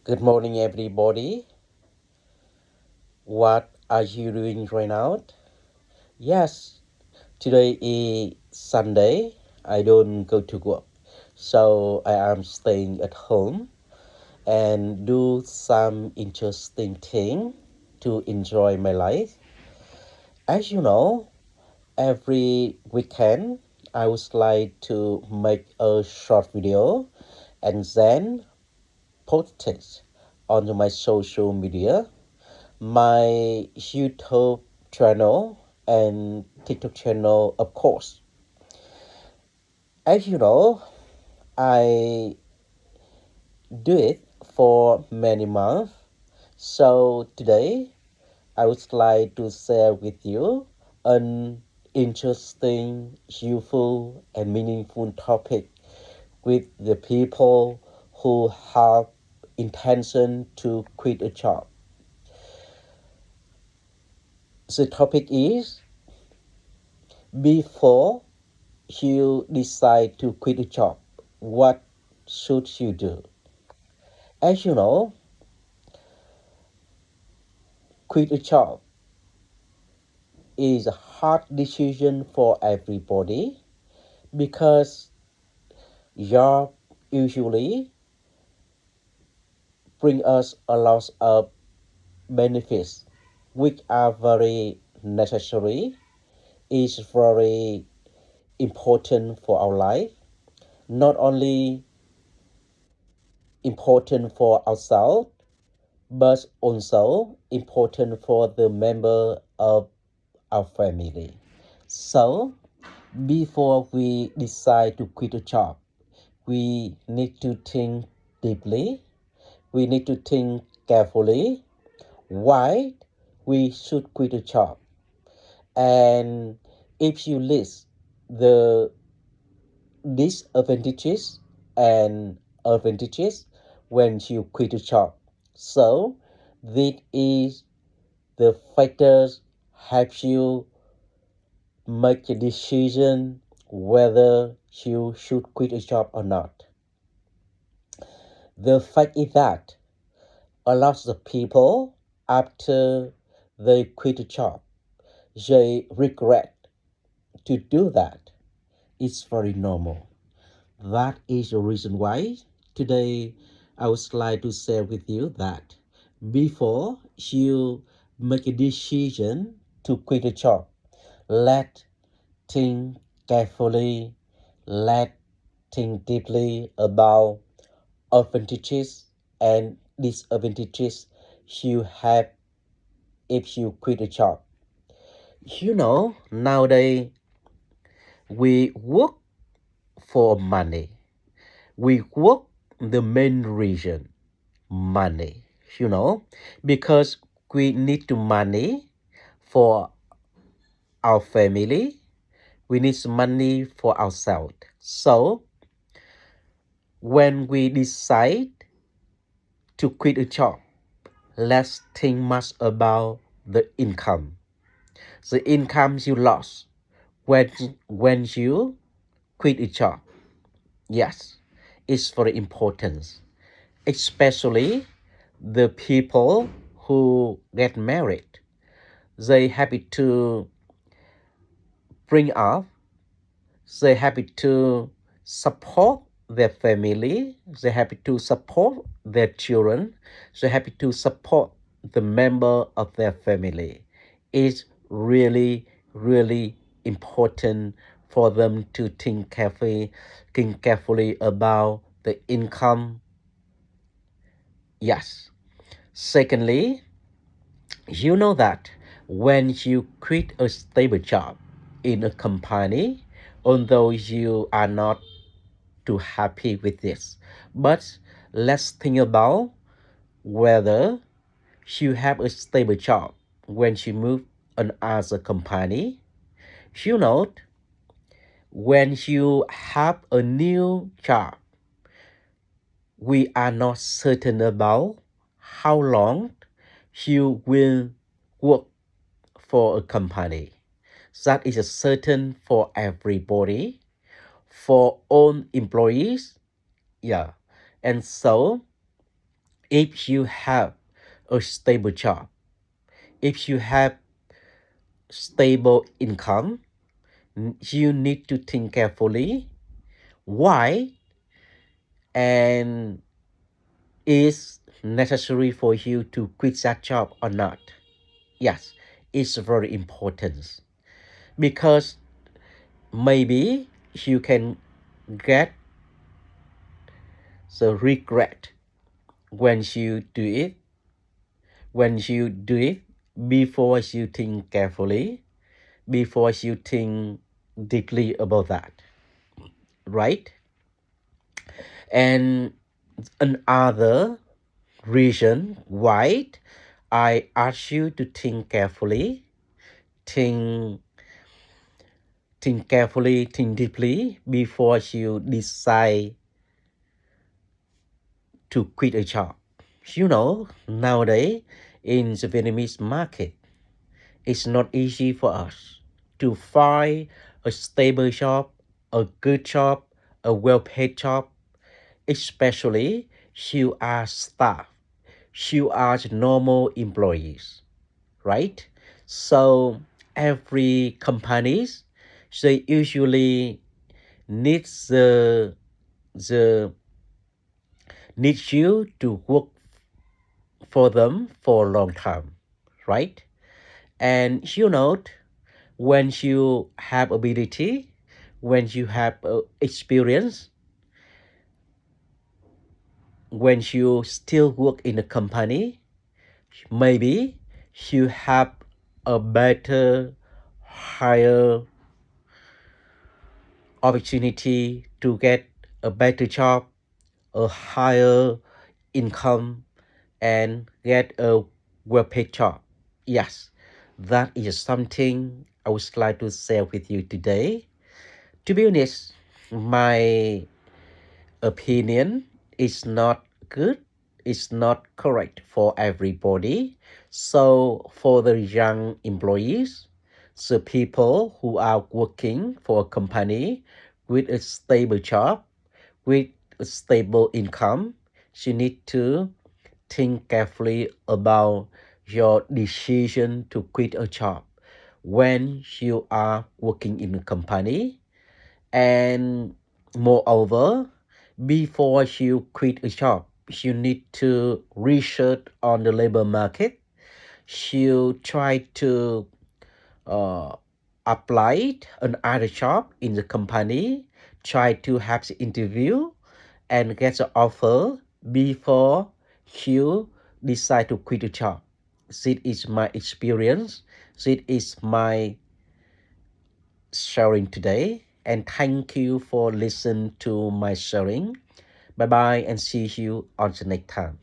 Good morning, everybody. What are you doing right now? Yes, today is Sunday. I don't go to work, so I am staying at home and do some interesting thing to enjoy my life. As you know, every weekend I would like to make a short video and then post it on my social media, my YouTube channel and TikTok channel, of course. As you know, I do it for many months. So today, I would like to share with you an interesting, useful, and meaningful topic with the people who have intention to quit a job. The topic is before you decide to quit a job, what should you do? As you know, quit a job is a hard decision for everybody because job usually bring us a lot of benefits which are very necessary, is very important for our life, not only important for ourselves but also important for the member of our family. So, before we decide to quit a job, we need to think deeply, we need to think carefully why we should quit a job. And if you list the disadvantages and advantages when you quit a job, so this is the factors help you make a decision whether you should quit a job or not. The fact is that a lot of people, after they quit a job, they regret to do that. It's very normal. That is the reason why today I would like to share with you that before you make a decision to quit a job, let think carefully, let think deeply about advantages and disadvantages you have if you quit a job. You know, nowadays we work for money. We work the main reason money, you know, because we need to money for our family, we need money for ourselves. So when we decide to quit a job, let's think much about the income. The income you lost when you quit a job. Yes, it's very important, especially the people who get married. They happy to bring up, they happy to support their family, they happy to support their children, they happy to support the member of their family. It's really, really important for them to think carefully about the income. Yes. Secondly, you know that when you quit a stable job in a company, although you are not too happy with this, but let's think about whether you have a stable job when you move another company. You know, when you have a new job, we are not certain about how long you will work for a company. That is a certain for everybody, for all employees. Yeah. And so If you have a stable job, if you have stable income, you need to think carefully why and is necessary for you to quit that job or not. Yes, it's very important because maybe you can get the regret when you do it, when you do it before you think carefully, before you think deeply about that, right? And another reason why I ask you to think think carefully, think deeply before you decide to quit a job. You know, nowadays in the Vietnamese market, it's not easy for us to find a stable job, a good job, a well-paid job, especially you are staff, you are normal employees, right? So every companies, they usually need the need you to work for them for a long time, right? And you know, when you have ability, when you have experience, when you still work in a company, maybe you have a better, higher opportunity to get a better job, a higher income, and get a well-paid job. Yes, that is something I would like to share with you today. To be honest, my opinion is not good, it's not correct for everybody. So for the young employees, the people who are working for a company with a stable job, with a stable income, you need to think carefully about your decision to quit a job when you are working in a company. And moreover, before you quit a job, you need to research on the labor market. You try to uh, apply another job in the company, try to have the interview and get the offer before you decide to quit the job. This is my experience. This is my sharing today. And thank you for listening to my sharing. Bye bye and see you on the next time.